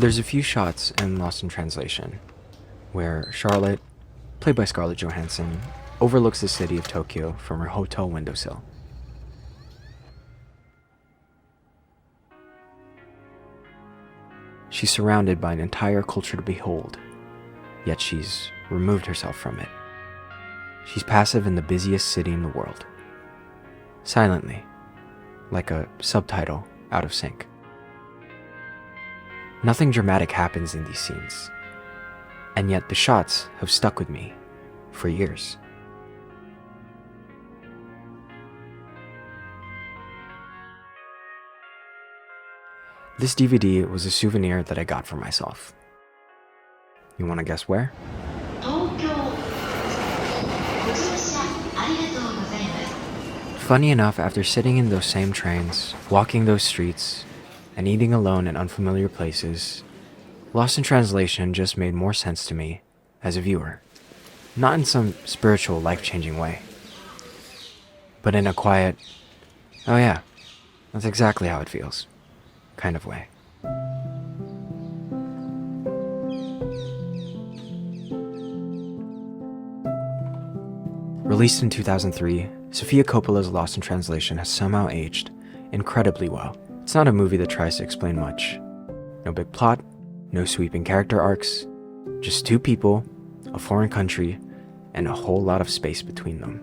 There's a few shots in Lost in Translation where Charlotte, played by Scarlett Johansson, overlooks the city of Tokyo from her hotel windowsill. She's surrounded by an entire culture to behold, yet she's removed herself from it. She's passive in the busiest city in the world, silently, like a subtitle out of sync. Nothing dramatic happens in these scenes, and yet the shots have stuck with me for years. This DVD was a souvenir that I got for myself. You want to guess where? Funny enough, after sitting in those same trains, walking those streets, and eating alone in unfamiliar places, Lost in Translation just made more sense to me as a viewer. Not in some spiritual, life-changing way, but in a quiet, oh yeah, that's exactly how it feels kind of way. Released in 2003, Sofia Coppola's Lost in Translation has somehow aged incredibly well. It's not a movie that tries to explain much. No big plot, no sweeping character arcs, just two people, a foreign country, and a whole lot of space between them.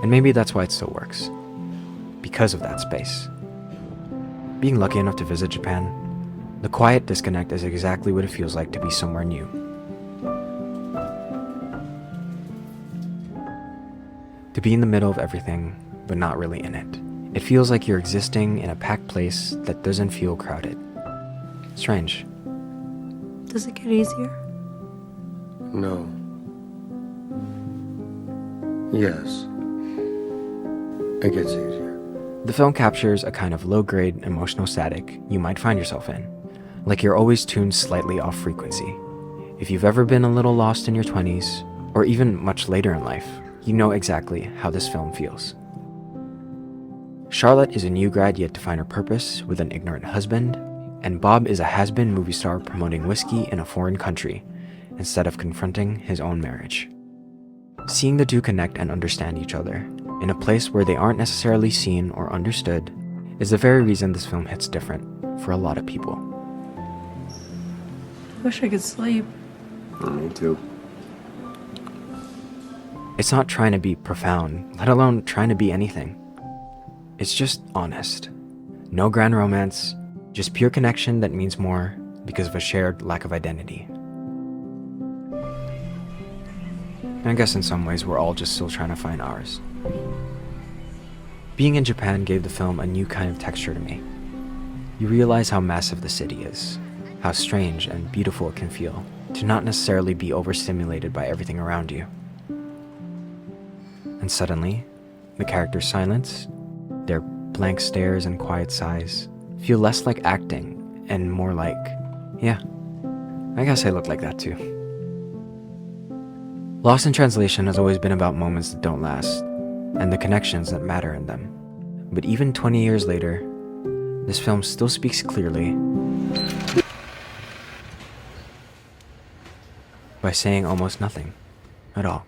And maybe that's why it still works. Because of that space. Being lucky enough to visit Japan, the quiet disconnect is exactly what it feels like to be somewhere new. To be in the middle of everything, but not really in it. It feels like you're existing in a packed place that doesn't feel crowded. Strange. Does it get easier? No. Yes. It gets easier. The film captures a kind of low-grade emotional static you might find yourself in, like you're always tuned slightly off frequency. If you've ever been a little lost in your 20s, or even much later in life, you know exactly how this film feels. Charlotte is a new grad yet to find her purpose with an ignorant husband, and Bob is a has-been movie star promoting whiskey in a foreign country instead of confronting his own marriage. Seeing the two connect and understand each other in a place where they aren't necessarily seen or understood is the very reason this film hits different for a lot of people. I wish I could sleep. Me too. It's not trying to be profound, let alone trying to be anything. It's just honest. No grand romance, just pure connection that means more because of a shared lack of identity. And I guess in some ways we're all just still trying to find ours. Being in Japan gave the film a new kind of texture to me. You realize how massive the city is, how strange and beautiful it can feel to not necessarily be overstimulated by everything around you. And suddenly, the characters' silence, their blank stares and quiet sighs, feel less like acting and more like, yeah, I guess I look like that too. Lost in Translation has always been about moments that don't last, and the connections that matter in them. But even 20 years later, this film still speaks clearly by saying almost nothing at all.